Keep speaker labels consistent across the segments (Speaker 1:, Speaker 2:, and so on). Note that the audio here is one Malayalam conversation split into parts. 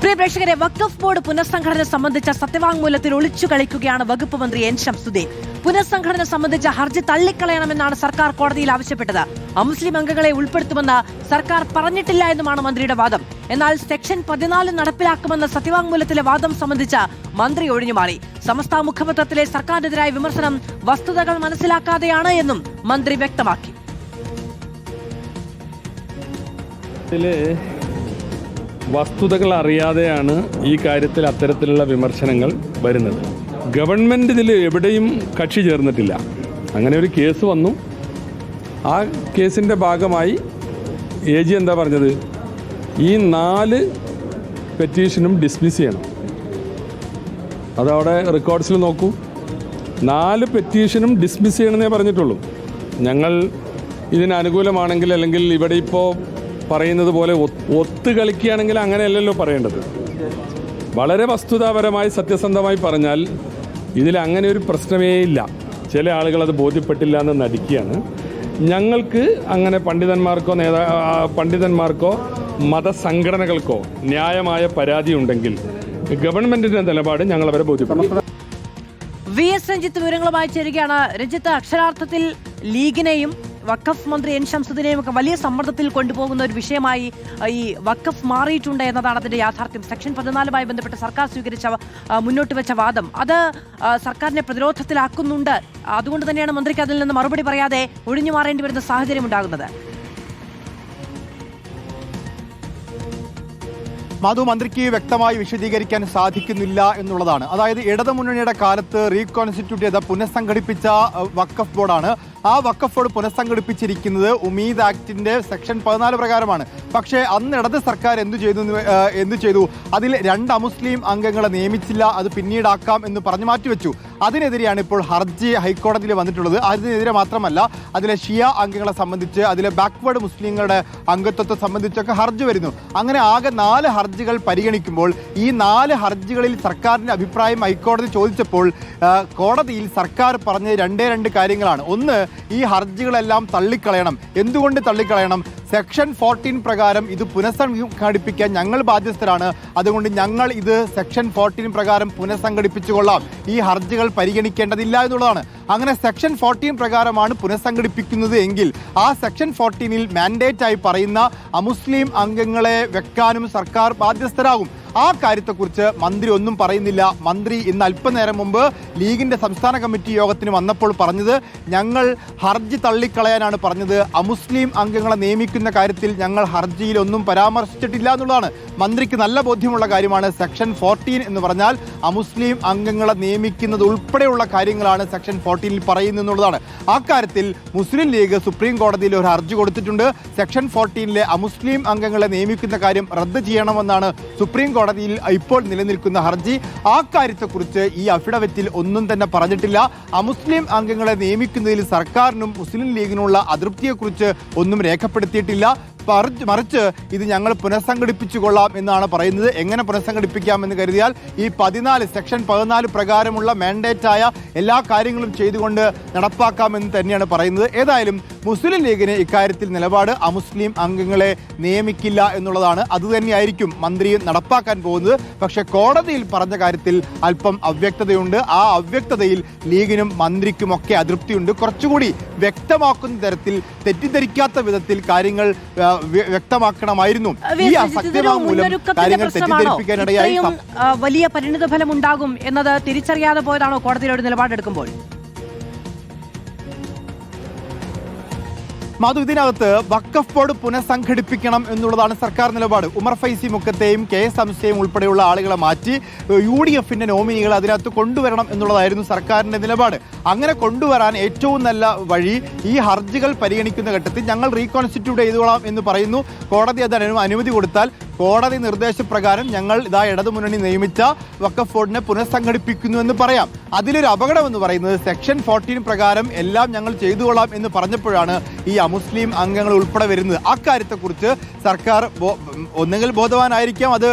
Speaker 1: പ്രിയ പ്രേക്ഷകരെ, വഖഫ് ബോർഡ് പുനഃസംഘടന സംബന്ധിച്ച സത്യവാങ്മൂലത്തിൽ ഒളിച്ചു കളിക്കുകയാണ് വകുപ്പ് മന്ത്രി എൻ ശംസുദ്ദീൻ. പുനഃസംഘടന സംബന്ധിച്ച ഹർജി തള്ളിക്കളയണമെന്നാണ് സർക്കാർ കോടതിയിൽ ആവശ്യപ്പെട്ടത്. അമുസ്ലിം അംഗങ്ങളെ ഉൾപ്പെടുത്തുമെന്ന് സർക്കാർ പറഞ്ഞിട്ടില്ല എന്നുമാണ് മന്ത്രിയുടെ വാദം. എന്നാൽ സെക്ഷൻ 14 നടപ്പിലാക്കുമെന്ന സത്യവാങ്മൂലത്തിലെ വാദം സംബന്ധിച്ച് മന്ത്രി ഒഴിഞ്ഞുമാറി. സമസ്ത മുഖപത്രത്തിലെ സർക്കാരിനെതിരായ വിമർശനം വസ്തുതകൾ മനസ്സിലാക്കാതെയാണ് എന്നും മന്ത്രി വ്യക്തമാക്കി.
Speaker 2: വസ്തുതകൾ അറിയാതെയാണ് ഈ കാര്യത്തിൽ അത്തരത്തിലുള്ള വിമർശനങ്ങൾ വരുന്നത്. ഗവൺമെൻറ് ഇതിൽ എവിടെയും കക്ഷി ചേർന്നിട്ടില്ല. അങ്ങനെ ഒരു കേസ് വന്നു. ആ കേസിൻ്റെ ഭാഗമായി AG എന്താ പറഞ്ഞത്? ഈ 4 പെറ്റീഷനും ഡിസ്മിസ് ചെയ്യണം. അതവിടെ റെക്കോർഡ്സിൽ നോക്കൂ. 4 പെറ്റീഷനും ഡിസ്മിസ് ചെയ്യണമെന്നേ പറഞ്ഞിട്ടുള്ളൂ. ഞങ്ങൾ ഇതിന് അനുകൂലമാണെങ്കിൽ, അല്ലെങ്കിൽ ഇവിടെ ഇപ്പോൾ പറയുന്നത് പോലെ ഒത്തു കളിക്കുകയാണെങ്കിൽ അങ്ങനെയല്ലല്ലോ പറയേണ്ടത്. വളരെ വസ്തുതാപരമായി സത്യസന്ധമായി പറഞ്ഞാൽ ഇതിൽ അങ്ങനെ ഒരു പ്രശ്നമേ ഇല്ല. ചില ആളുകൾ അത് ബോധ്യപ്പെട്ടില്ല എന്ന് നടിക്കുകയാണ്. ഞങ്ങൾക്ക് അങ്ങനെ പണ്ഡിതന്മാർക്കോ മതസംഘടനകൾക്കോ ന്യായമായ പരാതി ഉണ്ടെങ്കിൽ ഗവൺമെന്റിന്റെ നിലപാട് ഞങ്ങൾ അവരെ ബോധ്യപ്പെടും.
Speaker 1: VS രഞ്ജിത്ത് വിവരങ്ങളുമായി ചേരുകയാണ്. രഞ്ജിത്ത്, അക്ഷരാർത്ഥത്തിൽ ലീഗിനെയും വഖഫ് മന്ത്രി എൻ ശംസുദ്ദീനെയും ഒക്കെ വലിയ സമ്മർദ്ദത്തിൽ കൊണ്ടുപോകുന്ന ഒരു വിഷയമായി ഈ വഖഫ് മാറിയിട്ടുണ്ട് എന്നതാണ് അതിന്റെ യാഥാർത്ഥ്യം. സെക്ഷൻ 14 ബന്ധപ്പെട്ട് സർക്കാർ മുന്നോട്ട് വെച്ച വാദം അത് സർക്കാരിനെ പ്രതിരോധത്തിലാക്കുന്നുണ്ട്. അതുകൊണ്ട് തന്നെയാണ് മന്ത്രിക്ക് അതിൽ നിന്ന് മറുപടി പറയാതെ ഒഴിഞ്ഞു മാറേണ്ടി വരുന്ന സാഹചര്യം ഉണ്ടാകുന്നത്.
Speaker 3: മന്ത്രിക്ക് വ്യക്തമായി വിശദീകരിക്കാൻ സാധിക്കുന്നില്ല എന്നുള്ളതാണ്. അതായത് ഇടതുമുന്നണിയുടെ കാലത്ത് റീകോൺസ്റ്റിറ്റ്യൂട്ട് ചെയ്ത പുനഃസംഘടിപ്പിച്ച വഖഫ് ബോർഡാണ്. ആ വഖഫ് ബോർഡ് പുനഃസംഘടിപ്പിച്ചിരിക്കുന്നത് ഉമീദ് ആക്ടിന്റെ സെക്ഷൻ 14 പ്രകാരമാണ്. പക്ഷേ അന്ന് ഇടത് സർക്കാർ എന്തു ചെയ്തു? അതിൽ 2 അമുസ്ലിം അംഗങ്ങളെ നിയമിച്ചില്ല, അത് പിന്നീടാക്കാം എന്ന് പറഞ്ഞു മാറ്റിവെച്ചു. അതിനെതിരെയാണ് ഇപ്പോൾ ഹർജി ഹൈക്കോടതിയിൽ വന്നിട്ടുള്ളത്. അതിനെതിരെ മാത്രമല്ല, അതിലെ ഷിയ അംഗങ്ങളെ സംബന്ധിച്ച്, അതിലെ ബാക്ക്വേർഡ് മുസ്ലിങ്ങളുടെ അംഗത്വത്തെ സംബന്ധിച്ചൊക്കെ ഹർജി വരുന്നു. അങ്ങനെ ആകെ 4 ഹർജികൾ പരിഗണിക്കുമ്പോൾ ഈ 4 ഹർജികളിൽ സർക്കാരിൻ്റെ അഭിപ്രായം ഹൈക്കോടതി ചോദിച്ചപ്പോൾ കോടതിയിൽ സർക്കാർ പറഞ്ഞ 2 കാര്യങ്ങളാണ്. ഒന്ന്, ഈ ഹർജികളെല്ലാം തള്ളിക്കളയണം. എന്തുകൊണ്ട് തള്ളിക്കളയണം? സെക്ഷൻ 14 പ്രകാരം ഇത് പുനഃസംഘടിപ്പിക്കാൻ ഞങ്ങൾ ബാധ്യസ്ഥരാണ്. അതുകൊണ്ട് ഞങ്ങൾ ഇത് സെക്ഷൻ 14 പ്രകാരം പുനഃസംഘടിപ്പിച്ചുകൊള്ളാം. ഈ ഹർജികൾ പരിഗണിക്കേണ്ടതില്ല എന്നുള്ളതാണ്. അങ്ങനെ സെക്ഷൻ 14 പ്രകാരമാണ് പുനഃസംഘടിപ്പിക്കുന്നത് എങ്കിൽ ആ സെക്ഷൻ 14 മാൻഡേറ്റായി പറയുന്ന അമുസ്ലിം അംഗങ്ങളെ വെക്കാനും സർക്കാർ ബാധ്യസ്ഥരാകും. ആ കാര്യത്തെക്കുറിച്ച് മന്ത്രി ഒന്നും പറയുന്നില്ല. മന്ത്രി ഇന്ന് അല്പനേരം മുമ്പ് ലീഗിന്റെ സംസ്ഥാന കമ്മിറ്റി യോഗത്തിന് വന്നപ്പോൾ പറഞ്ഞത്, ഞങ്ങൾ ഹർജി തള്ളിക്കളയാനാണ് പറഞ്ഞത്. അമുസ്ലിം അംഗങ്ങളെ നിയമിക്കുന്ന കാര്യത്തിൽ ഞങ്ങൾ ഹർജിയിൽ ഒന്നും പരാമർശിച്ചിട്ടില്ല എന്നുള്ളതാണ്. മന്ത്രിക്ക് നല്ല ബോധ്യമുള്ള കാര്യമാണ്. സെക്ഷൻ 14 എന്ന് പറഞ്ഞാൽ അമുസ്ലിം അംഗങ്ങളെ നിയമിക്കുന്നത് ഉൾപ്പെടെയുള്ള കാര്യങ്ങളാണ് സെക്ഷൻ 14 പറയുന്നത് എന്നുള്ളതാണ്. ആ കാര്യത്തിൽ മുസ്ലിം ലീഗ് സുപ്രീം കോടതിയിൽ ഒരു ഹർജി കൊടുത്തിട്ടുണ്ട്. സെക്ഷൻ 14 അമുസ്ലിം അംഗങ്ങളെ നിയമിക്കുന്ന കാര്യം റദ്ദ് ചെയ്യണമെന്നാണ് സുപ്രീം കോടതിയിൽ ഇപ്പോൾ നിലനിൽക്കുന്ന ഹർജി. ആ കാര്യത്തെക്കുറിച്ച് ഈ അഫിഡവിറ്റിൽ ഒന്നും തന്നെ പറഞ്ഞിട്ടില്ല. അമുസ്ലിം അംഗങ്ങളെ നിയമിക്കുന്നതിൽ സർക്കാരിനും മുസ്ലിം ലീഗിനുള്ള അതൃപ്തിയെക്കുറിച്ച് ഒന്നും രേഖപ്പെടുത്തിയിട്ടില്ല. മറിച്ച് ഇത് ഞങ്ങൾ പുനഃസംഘടിപ്പിച്ചു കൊള്ളാം എന്നാണ് പറയുന്നത്. എങ്ങനെ പുനഃസംഘടിപ്പിക്കാമെന്ന് കരുതിയാൽ ഈ സെക്ഷൻ 14 പ്രകാരമുള്ള മാൻഡേറ്റായ എല്ലാ കാര്യങ്ങളും ചെയ്തുകൊണ്ട് നടപ്പാക്കാമെന്ന് തന്നെയാണ് പറയുന്നത്. ഏതായാലും മുസ്ലിം ലീഗിന് ഇക്കാര്യത്തിൽ നിലപാട് അമുസ്ലിം അംഗങ്ങളെ നിയമിക്കില്ല എന്നുള്ളതാണ്. അതുതന്നെയായിരിക്കും മന്ത്രി നടപ്പാക്കാൻ പോകുന്നത്. പക്ഷേ കോടതിയിൽ പറഞ്ഞ കാര്യത്തിൽ അല്പം അവ്യക്തതയുണ്ട്. ആ അവ്യക്തതയിൽ ലീഗിനും മന്ത്രിക്കുമൊക്കെ അതൃപ്തിയുണ്ട്. കുറച്ചുകൂടി വ്യക്തമാക്കുന്ന തരത്തിൽ, തെറ്റിദ്ധരിക്കാത്ത വിധത്തിൽ കാര്യങ്ങൾ വ്യക്തമാക്കണമായിരുന്നു. ഈ സത്യവാങ്മൂലം കാര്യങ്ങൾ തെറ്റിദ്ധരിപ്പിക്കാനിടയായി
Speaker 1: വലിയ പരിണിത ഫലം ഉണ്ടാകും എന്നത് തിരിച്ചറിയാതെ പോയതാണോ കോടതിയിലൊരു നിലപാടെടുക്കുമ്പോൾ?
Speaker 3: ഇതിനകത്ത് വഖഫ് ബോർഡ് പുനഃസംഘടിപ്പിക്കണം എന്നുള്ളതാണ് സർക്കാർ നിലപാട്. ഉമർ ഫൈസി മുക്കത്തെയും KS ഹംസയും ഉൾപ്പെടെയുള്ള ആളുകളെ മാറ്റി UDFന്റെ നോമിനികളെ അതിനകത്ത് കൊണ്ടുവരണം എന്നുള്ളതായിരുന്നു സർക്കാരിന്റെ നിലപാട്. അങ്ങനെ കൊണ്ടുവരാൻ ഏറ്റവും നല്ല വഴി ഈ ഹർജികൾ പരിഗണിക്കുന്ന ഘട്ടത്തിൽ ഞങ്ങൾ റീകോൺസ്റ്റിറ്റ്യൂട്ട് ചെയ്തുകൊള്ളാം എന്ന് പറയുന്നു. കോടതി അതിന് അനുമതി കൊടുത്താൽ കോടതി നിർദ്ദേശപ്രകാരം ഞങ്ങൾ ഇടതുമുന്നണി നിയമിച്ച വഖഫ് ബോർഡിനെ പുനഃസംഘടിപ്പിക്കുന്നു എന്ന് പറയാം. അതിലൊരു അപകടം എന്ന് പറയുന്നത് സെക്ഷൻ 14 പ്രകാരം എല്ലാം ഞങ്ങൾ ചെയ്തുകൊള്ളാം എന്ന് പറഞ്ഞപ്പോഴാണ് ഈ അമുസ്ലിം അംഗങ്ങൾ ഉൾപ്പെടെ വരുന്നത്. അക്കാര്യത്തെക്കുറിച്ച് സർക്കാർ ഒന്നുകിൽ ബോധവാനായിരിക്കാം, അത്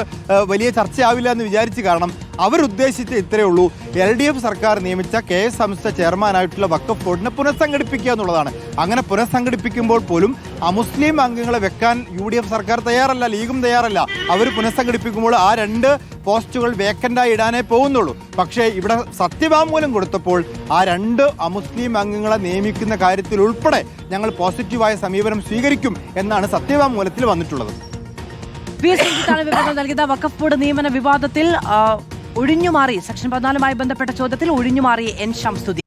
Speaker 3: വലിയ ചർച്ചയാവില്ല എന്ന് വിചാരിച്ച്. കാരണം അവരുദ്ദേശിച്ച ഇത്രയേ ഉള്ളൂ, LDF സർക്കാർ നിയമിച്ച KS സംസ്ഥ ചെയർമാനായിട്ടുള്ള വഖഫ് ബോർഡിനെ പുനഃസംഘടിപ്പിക്കുക എന്നുള്ളതാണ്. അങ്ങനെ പുനഃസംഘടിപ്പിക്കുമ്പോൾ പോലും അമുസ്ലിം അംഗങ്ങളെ വെക്കാൻ UDF സർക്കാർ തയ്യാറല്ല, ലീഗും തയ്യാറല്ല. അവർ പുനഃസംഘടിപ്പിക്കുമ്പോൾ ആ 2 പോസ്റ്റുകൾ വേക്കൻ്റായി ഇടാനേ പോകുന്നുള്ളൂ. പക്ഷേ ഇവിടെ സത്യവാങ്മൂലം കൊടുത്തപ്പോൾ ആ 2 അമുസ്ലിം അംഗങ്ങളെ നിയമിക്കുന്ന കാര്യത്തിൽ ഉൾപ്പെടെ ഞങ്ങൾ പോസിറ്റീവായ സമീപനം സ്വീകരിക്കും എന്നാണ് സത്യവാങ്മൂലത്തിൽ വന്നിട്ടുള്ളത്.
Speaker 1: PS രഞ്ജിത്താണ് വിവരങ്ങൾ നൽകിയത്. വഖഫ് ബോർഡ് നിയമന വിവാദത്തിൽ ഒഴിഞ്ഞുമാറി, സെക്ഷൻ 14മായി ബന്ധപ്പെട്ട ചോദ്യത്തിൽ ഒഴിഞ്ഞുമാറി N. ശംസുദ്ദീൻ.